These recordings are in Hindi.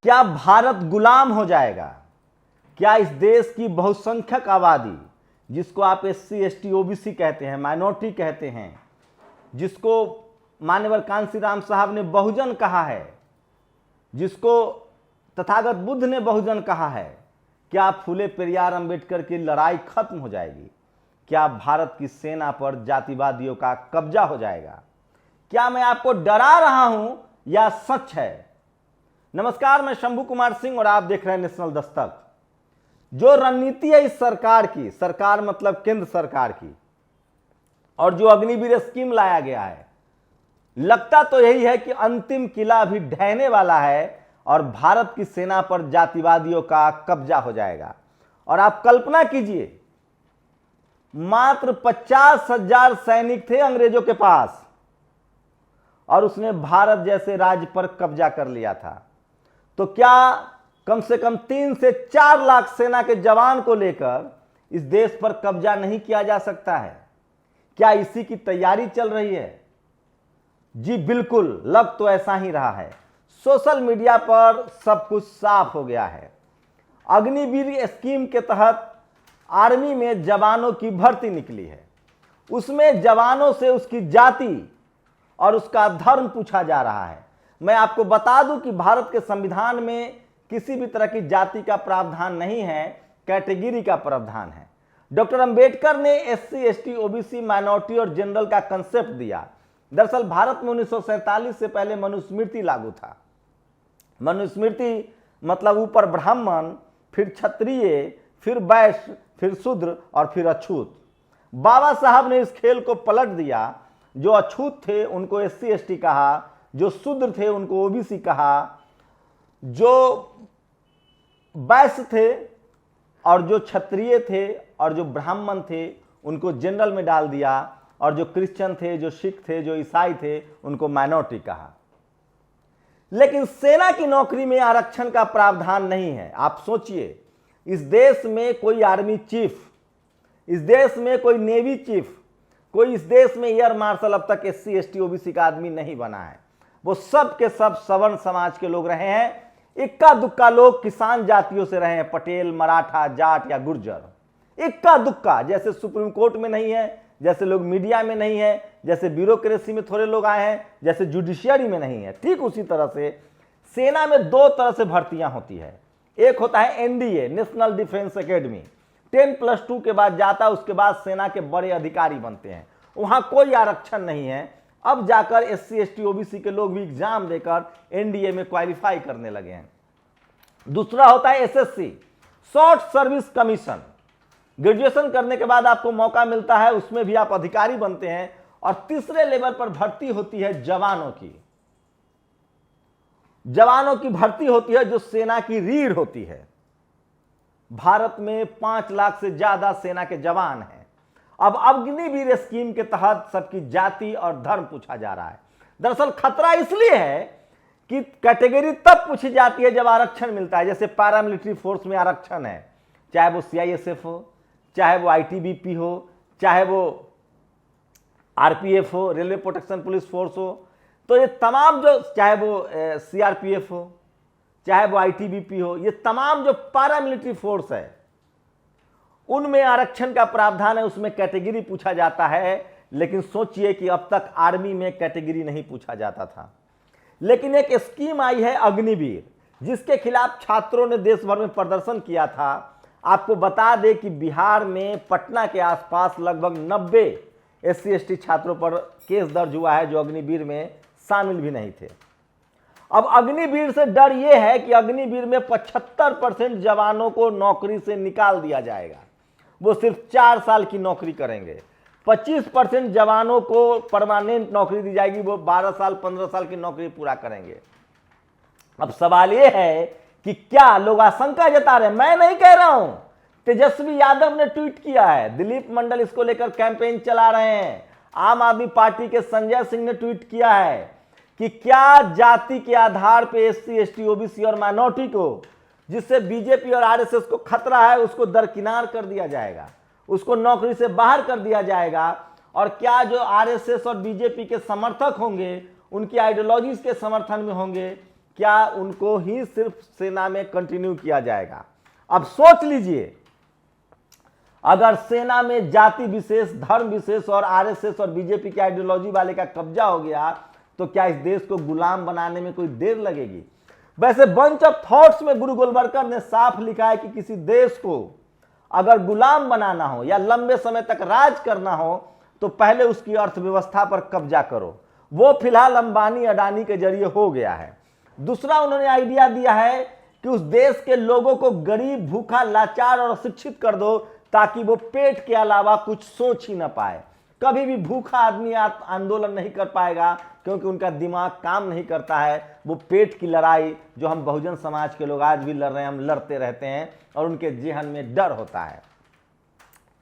क्या भारत गुलाम हो जाएगा? क्या इस देश की बहुसंख्यक आबादी, जिसको आप SC ST OBC कहते हैं, माइनॉरिटी कहते हैं, जिसको मान्यवर कांशीराम साहब ने बहुजन कहा है, जिसको तथागत बुद्ध ने बहुजन कहा है, क्या फूले पेरियार अंबेडकर की लड़ाई खत्म हो जाएगी? क्या भारत की सेना पर जातिवादियों का कब्जा हो जाएगा? क्या मैं आपको डरा रहा हूं या सच है? नमस्कार, मैं शंभू कुमार सिंह और आप देख रहे हैं नेशनल दस्तक। जो रणनीति है इस सरकार की, सरकार मतलब केंद्र सरकार की, और जो अग्निवीर स्कीम लाया गया है, लगता तो यही है कि अंतिम किला अभी ढहने वाला है और भारत की सेना पर जातिवादियों का कब्जा हो जाएगा। और आप कल्पना कीजिए, मात्र 50,000 सैनिक थे अंग्रेजों के पास और उसने भारत जैसे राज्य पर कब्जा कर लिया था। तो क्या कम से कम 3 से 4 लाख सेना के जवान को लेकर इस देश पर कब्जा नहीं किया जा सकता है? क्या इसी की तैयारी चल रही है? जी बिल्कुल, लग तो ऐसा ही रहा है। सोशल मीडिया पर सब कुछ साफ हो गया है। अग्निवीर स्कीम के तहत आर्मी में जवानों की भर्ती निकली है। उसमें जवानों से उसकी जाति और उसका धर्म पूछा जा रहा है। मैं आपको बता दूं कि भारत के संविधान में किसी भी तरह की जाति का प्रावधान नहीं है, कैटेगरी का प्रावधान है। डॉक्टर अंबेडकर ने SC ST OBC माइनॉरिटी और जनरल का कंसेप्ट दिया। दरअसल भारत में 1947 से पहले मनुस्मृति लागू था। मनुस्मृति मतलब ऊपर ब्राह्मण, फिर क्षत्रिय, फिर वैश्य, फिर शूद्र और फिर अछूत। बाबा साहब ने इस खेल को पलट दिया। जो अछूत थे उनको SC ST कहा, जो शूद्र थे उनको OBC कहा, जो वैश्य थे और जो क्षत्रिय थे और जो ब्राह्मण थे उनको जनरल में डाल दिया, और जो क्रिश्चियन थे, जो सिख थे, जो ईसाई थे उनको माइनॉरिटी कहा। लेकिन सेना की नौकरी में आरक्षण का प्रावधान नहीं है। आप सोचिए, इस देश में कोई आर्मी चीफ, इस देश में कोई नेवी चीफ, कोई इस देश में एयर मार्शल अब तक SC ST OBC का आदमी नहीं बना है। वो सब के सब सवर्ण समाज के लोग रहे हैं। इक्का दुक्का लोग किसान जातियों से रहे हैं, पटेल, मराठा, जाट या गुर्जर। इक्का दुक्का, जैसे सुप्रीम कोर्ट में नहीं है, जैसे लोग मीडिया में नहीं है, जैसे ब्यूरोक्रेसी में थोड़े लोग आए हैं, जैसे जुडिशियरी में नहीं है, ठीक उसी तरह से सेना में 2 तरह से भर्तियां होती है। एक होता है NDA, नेशनल डिफेंस एकेडमी, 10+2 के बाद जाता है, उसके बाद सेना के बड़े अधिकारी बनते हैं। वहां कोई आरक्षण नहीं है। अब जाकर SC ST OBC के लोग भी एग्जाम देकर NDA में क्वालिफाई करने लगे हैं। दूसरा होता है SSC, short service commission. Graduation करने के बाद आपको मौका मिलता है, उसमें भी आप अधिकारी बनते हैं। और तीसरे लेवल पर भर्ती होती है जवानों की। जवानों की भर्ती होती है जो सेना की रीढ़ होती है। भारत में 5 लाख से ज्यादा सेना के जवान हैं। अब अग्निवीर स्कीम के तहत सबकी जाति और धर्म पूछा जा रहा है। दरअसल खतरा इसलिए है कि कैटेगरी तब पूछी जाती है जब आरक्षण मिलता है। जैसे पैरामिलिट्री फोर्स में आरक्षण है, चाहे वो CISF हो, चाहे वो ITBP हो, चाहे वो RPF हो, रेलवे प्रोटेक्शन पुलिस फोर्स हो। तो ये तमाम जो, चाहे वो CRPF हो, चाहे वो ITBP हो, ये तमाम जो पैरामिलिट्री फोर्स है उनमें आरक्षण का प्रावधान है, उसमें कैटेगरी पूछा जाता है। लेकिन सोचिए कि अब तक आर्मी में कैटेगरी नहीं पूछा जाता था। लेकिन एक स्कीम आई है अग्निवीर, जिसके खिलाफ छात्रों ने देश भर में प्रदर्शन किया था। आपको बता दें कि बिहार में पटना के आसपास लगभग 90 SC ST छात्रों पर केस दर्ज हुआ है जो अग्निवीर में शामिल भी नहीं थे। अब अग्निवीर से डर यह है कि अग्निवीर में 75% जवानों को नौकरी से निकाल दिया जाएगा। वो सिर्फ 4 साल की नौकरी करेंगे। 25% जवानों को परमानेंट नौकरी दी जाएगी, वो 12 साल 15 साल की नौकरी पूरा करेंगे। अब सवाल यह है कि क्या लोग आशंका जता रहे हैं, मैं नहीं कह रहा हूं, तेजस्वी यादव ने ट्वीट किया है, दिलीप मंडल इसको लेकर कैंपेन चला रहे हैं, आम आदमी पार्टी के संजय सिंह ने ट्वीट किया है कि क्या जाति के आधार पर SC ST OBC और माइनॉरिटी को, जिससे बीजेपी और RSS को खतरा है, उसको दरकिनार कर दिया जाएगा, उसको नौकरी से बाहर कर दिया जाएगा। और क्या जो RSS और बीजेपी के समर्थक होंगे, उनकी आइडियोलॉजीज के समर्थन में होंगे, क्या उनको ही सिर्फ सेना में कंटिन्यू किया जाएगा? अब सोच लीजिए, अगर सेना में जाति विशेष, धर्म विशेष और आरएसएस और बीजेपी की आइडियोलॉजी वाले का कब्जा हो गया तो क्या इस देश को गुलाम बनाने में कोई देर लगेगी? वैसे बंच ऑफ थॉट्स में गुरु गोलवलकर ने साफ लिखा है कि किसी देश को अगर गुलाम बनाना हो या लंबे समय तक राज करना हो तो पहले उसकी अर्थव्यवस्था पर कब्जा करो। वो फिलहाल अंबानी अडानी के जरिए हो गया है। दूसरा उन्होंने आइडिया दिया है कि उस देश के लोगों को गरीब, भूखा, लाचार और अशिक्षित कर दो ताकि वो पेट के अलावा कुछ सोच ही ना पाए। कभी भी भूखा आदमी आंदोलन नहीं कर पाएगा क्योंकि उनका दिमाग काम नहीं करता है। वो पेट की लड़ाई जो हम बहुजन समाज के लोग आज भी लड़ रहे हैं, हम लड़ते रहते हैं और उनके जेहन में डर होता है।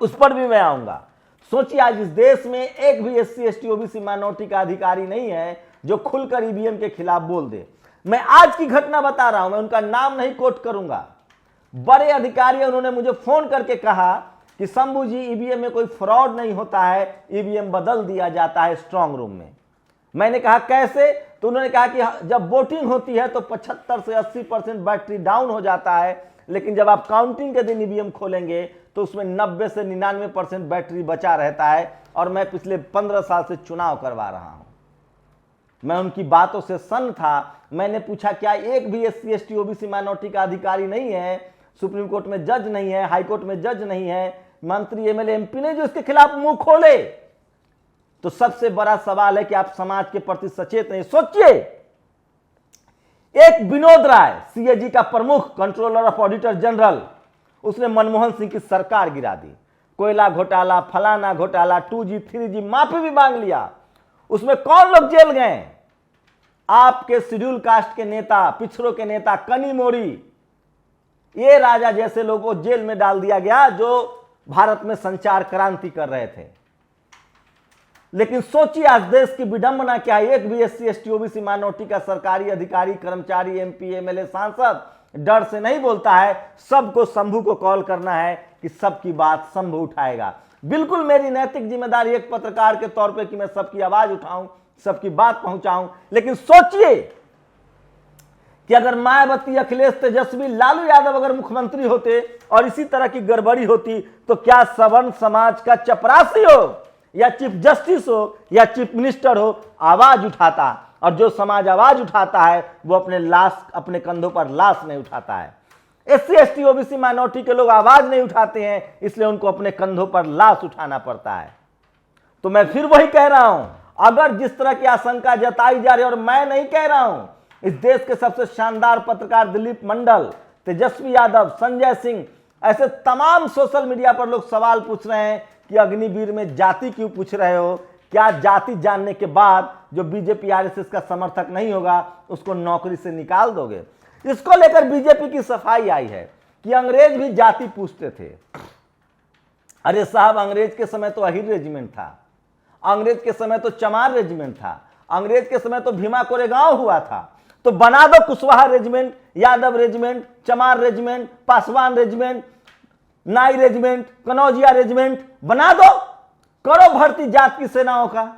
उस पर भी मैं आऊंगा। सोचिए, आज इस देश में एक भी एससी, एसटी, ओबीसी माइनॉरिटी का अधिकारी नहीं है जो खुलकर ईवीएम के खिलाफ बोल दे। मैं आज की घटना बता रहा हूं, मैं उनका नाम नहीं कोट करूंगा। बड़े अधिकारी, उन्होंने मुझे फोन करके कहा कि शंभू जी, ईवीएम में कोई फ्रॉड नहीं होता है, ईवीएम बदल दिया जाता है स्ट्रांग रूम में। मैंने कहा कैसे? तो उन्होंने कहा कि जब वोटिंग होती है तो 75 से 80% बैटरी डाउन हो जाता है, लेकिन जब आप काउंटिंग के दिन ईवीएम खोलेंगे तो उसमें 90 से 99% बैटरी बचा रहता है। और मैं पिछले 15 साल से चुनाव करवा रहा हूं। मैं उनकी बातों से सन्न था। मैंने पूछा क्या एक भी एससी, एसटी, ओबीसी माइनॉरिटी का अधिकारी नहीं है, सुप्रीम कोर्ट में जज नहीं है, हाई कोर्ट में जज नहीं है, मंत्री, एमएलए, एमपी नहीं जो इसके खिलाफ मुंह खोले? तो सबसे बड़ा सवाल है कि आप समाज के प्रति सचेत नहीं। सोचिए, एक विनोद राय, सीएजी का प्रमुख, कंट्रोलर ऑफ ऑडिटर जनरल, उसने मनमोहन सिंह की सरकार गिरा दी। कोयला घोटाला, फलाना घोटाला, 2G, 3G, माफी भी मांग लिया। उसमें कौन लोग जेल गए? आपके शेड्यूल कास्ट के नेता, पिछड़ों के नेता, कनी मोरी, ये राजा जैसे लोगों को जेल में डाल दिया गया जो भारत में संचार क्रांति कर रहे थे। लेकिन सोचिए, आज देश की विडंबना क्या है। एक भी एससी, एसटी, ओबीसी माइनॉरिटी का सरकारी अधिकारी, कर्मचारी, एमपी, एमएलए, सांसद डर से नहीं बोलता है। सबको शंभू को कॉल करना है कि सबकी बात शंभू उठाएगा। बिल्कुल मेरी नैतिक जिम्मेदारी एक पत्रकार के तौर पे कि मैं सबकी आवाज उठाऊं, सबकी बात पहुंचाऊं। लेकिन सोचिए कि अगर मायावती, अखिलेश, तेजस्वी, लालू यादव अगर मुख्यमंत्री होते और इसी तरह की गड़बड़ी होती तो क्या सवर्ण समाज का चपरासी हो या चीफ जस्टिस हो या चीफ मिनिस्टर हो आवाज उठाता? और जो समाज आवाज उठाता है वो अपने कंधों पर लाश नहीं उठाता है। एससी, एसटी, ओबीसी माइनॉरिटी के लोग आवाज नहीं उठाते हैं, इसलिए उनको अपने कंधों पर लाश उठाना पड़ता है। तो मैं फिर वही कह रहा हूं, अगर जिस तरह की आशंका जताई जा रही है, और मैं नहीं कह रहा हूं, इस देश के सबसे शानदार पत्रकार दिलीप मंडल, तेजस्वी यादव, संजय सिंह, ऐसे तमाम सोशल मीडिया पर लोग सवाल पूछ रहे हैं कि अग्निवीर में जाति क्यों पूछ रहे हो? क्या जाति जानने के बाद जो बीजेपी आरएसएस का समर्थक नहीं होगा उसको नौकरी से निकाल दोगे? इसको लेकर बीजेपी की सफाई आई है कि अंग्रेज भी जाति पूछते थे। अरे साहब, अंग्रेज के समय तो अहिर रेजिमेंट था, अंग्रेज के समय तो चमार रेजिमेंट था, अंग्रेज के समय तो भीमा कोरेगांव हुआ था। तो बना दो कुशवाहा रेजिमेंट, यादव रेजिमेंट, चमार रेजिमेंट, पासवान रेजिमेंट, नाई रेजिमेंट, कनौजिया रेजिमेंट बना दो, करो भर्ती जाति की सेनाओं का।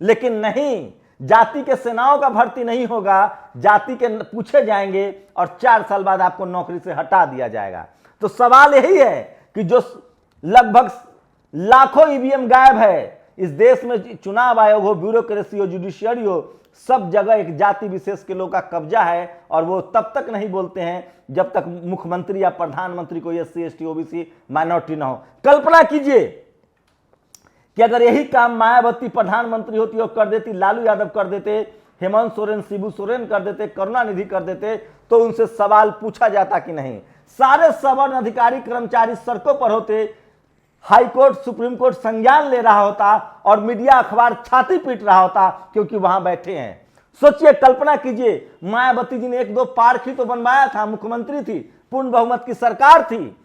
लेकिन नहीं, जाति के सेनाओं का भर्ती नहीं होगा, जाति के पूछे जाएंगे और 4 साल बाद आपको नौकरी से हटा दिया जाएगा। तो सवाल यही है कि जो लगभग लाखों ईवीएम गायब है इस देश में, चुनाव आयोग हो, ब्यूरोक्रेसी हो, जुडिशियरी हो, सब जगह एक जाति विशेष के लोग का कब्जा है। और वो तब तक नहीं बोलते हैं जब तक मुख्यमंत्री या प्रधानमंत्री को एससी, एसटी, ओबीसी माइनॉरिटी ना हो। कल्पना कीजिए कि अगर यही काम मायावती प्रधानमंत्री होती और कर देती, लालू यादव कर देते, हेमंत सोरेन, शिबू सोरेन कर देते, करुणानिधि कर देते, तो उनसे सवाल पूछा जाता कि नहीं? सारे सवर्ण अधिकारी, कर्मचारी सड़कों पर होते, हाई कोर्ट, सुप्रीम कोर्ट संज्ञान ले रहा होता और मीडिया, अखबार छाती पीट रहा होता क्योंकि वहां बैठे हैं। सोचिए, कल्पना कीजिए, मायावती जी ने 1-2 पार्क ही तो बनवाया था, मुख्यमंत्री थी, पूर्ण बहुमत की सरकार थी,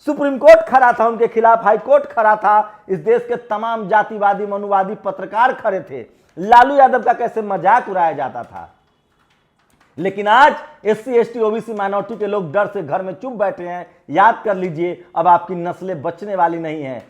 सुप्रीम कोर्ट खड़ा था उनके खिलाफ, हाई कोर्ट खड़ा था, इस देश के तमाम जातिवादी, मनुवादी पत्रकार खड़े थे। लालू यादव का कैसे मजाक उड़ाया जाता था। लेकिन आज एससी, एसटी, ओबीसी माइनॉरिटी के लोग डर से घर में चुप बैठे हैं। याद कर लीजिए, अब आपकी नस्लें बचने वाली नहीं है।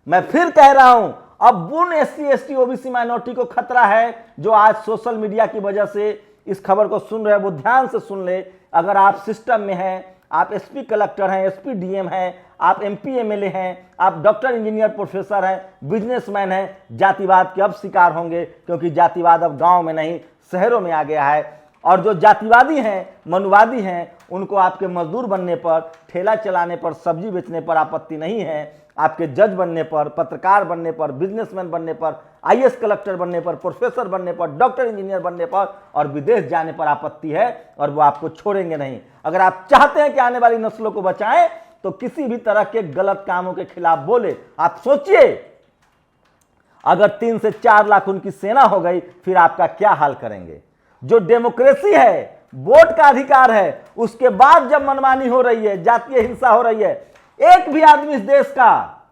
मैं फिर कह रहा हूं, अब उन एससी, एसटी, ओबीसी माइनॉरिटी को खतरा है जो आज सोशल मीडिया की वजह से इस खबर को सुन रहे हैं वो ध्यान से सुन ले। अगर आप सिस्टम में हैं, आप एसपी कलेक्टर हैं, एसपी डीएम हैं, आप एमपी एमएलए हैं, आप डॉक्टर इंजीनियर प्रोफेसर हैं, बिजनेसमैन हैं, जातिवाद के अब शिकार होंगे, क्योंकि जातिवाद अब गांव में नहीं शहरों में आ गया है। और जो जातिवादी हैं, मनुवादी हैं, उनको आपके मजदूर बनने पर, ठेला चलाने पर, सब्जी बेचने पर आपत्ति नहीं है। आपके जज बनने पर, पत्रकार बनने पर, बिजनेसमैन बनने पर, आईएएस कलेक्टर बनने पर, प्रोफेसर बनने पर, डॉक्टर इंजीनियर बनने पर और विदेश जाने पर आपत्ति है, और वो आपको छोड़ेंगे नहीं। अगर आप चाहते हैं कि आने वाली नस्लों को बचाएं तो किसी भी तरह के गलत कामों के खिलाफ बोले। आप सोचिए, अगर 3 से 4 लाख उनकी सेना हो गई, फिर आपका क्या हाल करेंगे। जो डेमोक्रेसी है, वोट का अधिकार है, उसके बाद जब मनमानी हो रही है, जातीय हिंसा हो रही है, एक भी आदमी इस देश का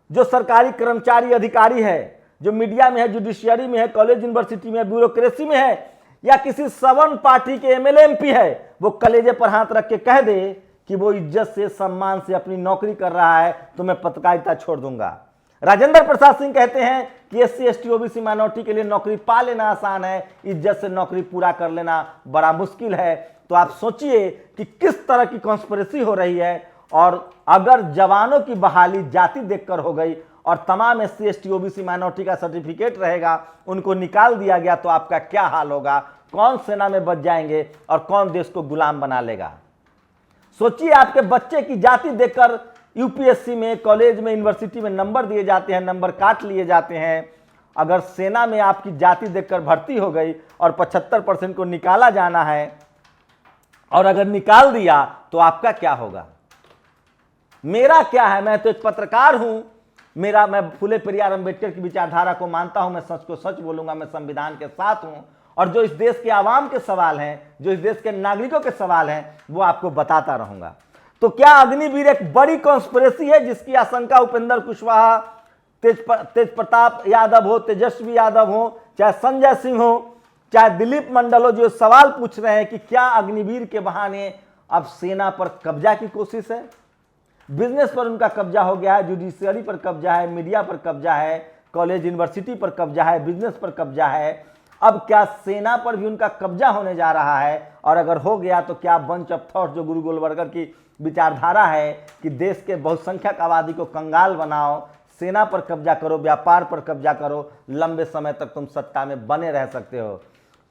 जो सरकारी कर्मचारी अधिकारी है, जो मीडिया में है, जुडिशियरी में है, कॉलेज यूनिवर्सिटी में है, ब्यूरोक्रेसी में है, या किसी सवर्ण पार्टी के एमएलए एमपी है, वो कलेजे पर हाथ रख के कह दे कि वो इज्जत से, सम्मान से अपनी नौकरी कर रहा है तो मैं पत्रकारिता छोड़ दूंगा। राजेंद्र प्रसाद सिंह कहते हैं कि एससी एसटी ओबीसी माइनॉरिटी के लिए नौकरी पा लेना आसान है, इज्जत से नौकरी पूरा कर लेना बड़ा मुश्किल है। तो आप सोचिए कि किस तरह की कॉन्स्पिरेसी हो रही है। और अगर जवानों की बहाली जाति देखकर हो गई और तमाम एससी एसटी ओबीसी माइनॉरिटी का सर्टिफिकेट रहेगा, उनको निकाल दिया गया, तो आपका क्या हाल होगा। कौन सेना में बच जाएंगे और कौन देश को गुलाम बना लेगा। सोचिए, आपके बच्चे की जाति देखकर यूपीएससी में, कॉलेज में, यूनिवर्सिटी में नंबर दिए जाते हैं, नंबर काट लिए जाते हैं। अगर सेना में आपकी जाति देखकर भर्ती हो गई और 75% को निकाला जाना है, और अगर निकाल दिया तो आपका क्या होगा। मेरा क्या है, मैं तो एक पत्रकार हूं। मैं फुले पेरियार अम्बेडकर की विचारधारा को मानता हूं, मैं सच को सच बोलूंगा, मैं संविधान के साथ हूं, और जो इस देश के आवाम के सवाल हैं, जो इस देश के नागरिकों के सवाल हैं, वो आपको बताता रहूंगा। तो क्या अग्निवीर एक बड़ी कॉन्स्पिरेसी है जिसकी आशंका उपेंद्र कुशवाहा, तेज प्रताप यादव हो, तेजस्वी यादव हो, चाहे संजय सिंह हो, चाहे दिलीप मंडल हो, जो सवाल पूछ रहे हैं कि क्या अग्निवीर के बहाने अब सेना पर कब्जा की कोशिश है। बिजनेस पर उनका कब्जा हो गया है, जुडिशियरी पर कब्जा है, मीडिया पर कब्जा है, कॉलेज यूनिवर्सिटी पर कब्जा है, बिजनेस पर कब्जा है। अब क्या सेना पर भी उनका कब्जा होने जा रहा है। और अगर हो गया तो क्या बंच ऑफ थॉट, जो गुरु गोलवलकर की विचारधारा है कि देश के बहुसंख्यक आबादी को कंगाल बनाओ, सेना पर कब्जा करो, व्यापार पर कब्जा करो, लंबे समय तक तुम सत्ता में बने रह सकते हो।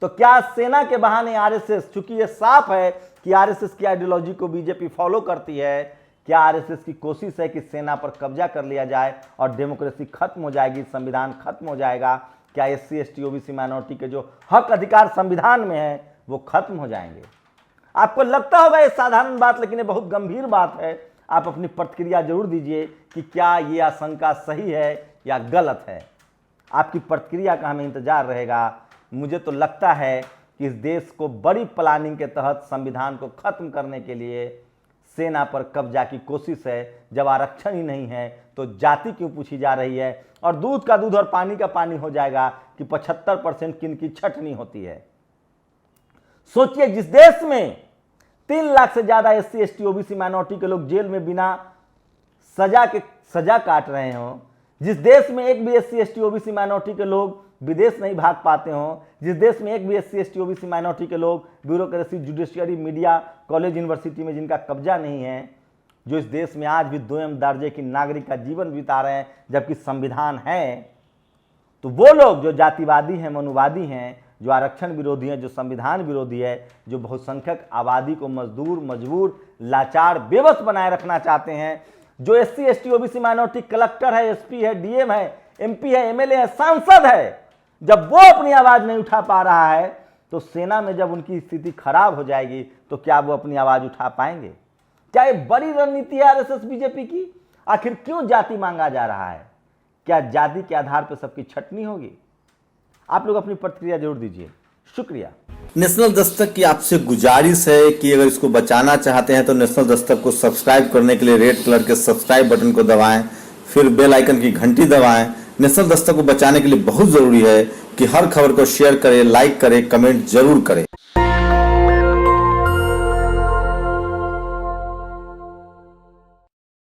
तो क्या सेना के बहाने आरएसएस, चूंकि ये साफ है कि आरएसएस की आइडियोलॉजी को बीजेपी फॉलो करती है, क्या आरएसएस की कोशिश है कि सेना पर कब्जा कर लिया जाए और डेमोक्रेसी खत्म हो जाएगी, संविधान खत्म हो जाएगा। क्या एससी एसटी ओबीसी माइनॉरिटी के जो हक अधिकार संविधान में है वो खत्म हो जाएंगे। आपको लगता होगा ये साधारण बात, लेकिन ये बहुत गंभीर बात है। आप अपनी प्रतिक्रिया जरूर दीजिए कि क्या ये आशंका सही है या गलत है। आपकी प्रतिक्रिया का हमें इंतजार रहेगा। मुझे तो लगता है कि इस देश को बड़ी प्लानिंग के तहत संविधान को खत्म करने के लिए सेना पर कब्जा की कोशिश है। जब आरक्षण ही नहीं है तो जाति क्यों पूछी जा रही है। और दूध का दूध और पानी का पानी हो जाएगा कि 75% किन की छटनी होती है। सोचिए, जिस देश में 3 लाख से ज्यादा एससी एसटी ओबीसी माइनॉरिटी के लोग जेल में बिना सजा काट रहे हो, जिस देश में एक भी एससी एसटी ओबीसी माइनॉरिटी के लोग विदेश नहीं भाग पाते हो, जिस देश में एक भी एससी एसटी ओबीसी माइनॉरिटी के लोग bureaucracy, judiciary, media, college university में जिनका कब्जा नहीं है, जो इस देश में आज भी 2म दर्जे की नागरिक का जीवन बिता रहे हैं जबकि संविधान है, तो वो लोग जो जातिवादी हैं, मनुवादी हैं, जो आरक्षण विरोधी हैं, जो संविधान विरोधी है, जो बहुसंख्यक आबादी को मजदूर, मजबूर, लाचार, बेबस बनाए रखना चाहते हैं, जो SC ST OBC minority collector है, एसपी है, डीएम है, एमपी है, एमएलए है, सांसद है, जब वो अपनी आवाज नहीं उठा पा रहा है तो सेना में जब उनकी स्थिति खराब हो जाएगी तो क्या वो अपनी आवाज उठा पाएंगे। क्या ये बड़ी रणनीति है आरएसएस बीजेपी की। आखिर क्यों जाति मांगा जा रहा है। क्या जाति के आधार पर सबकी छटनी होगी। आप लोग अपनी प्रतिक्रिया जरूर दीजिए। शुक्रिया। नेशनल दस्तक की आपसे गुजारिश है कि अगर इसको बचाना चाहते हैं तो नेशनल दस्तक को सब्सक्राइब करने के लिए रेड कलर के सब्सक्राइब बटन को दबाएं, फिर बेल आइकन की घंटी दबाएं। नेशनल दस्तक को बचाने के लिए बहुत जरूरी है कि हर खबर को शेयर करें, लाइक करें, कमेंट जरूर करें।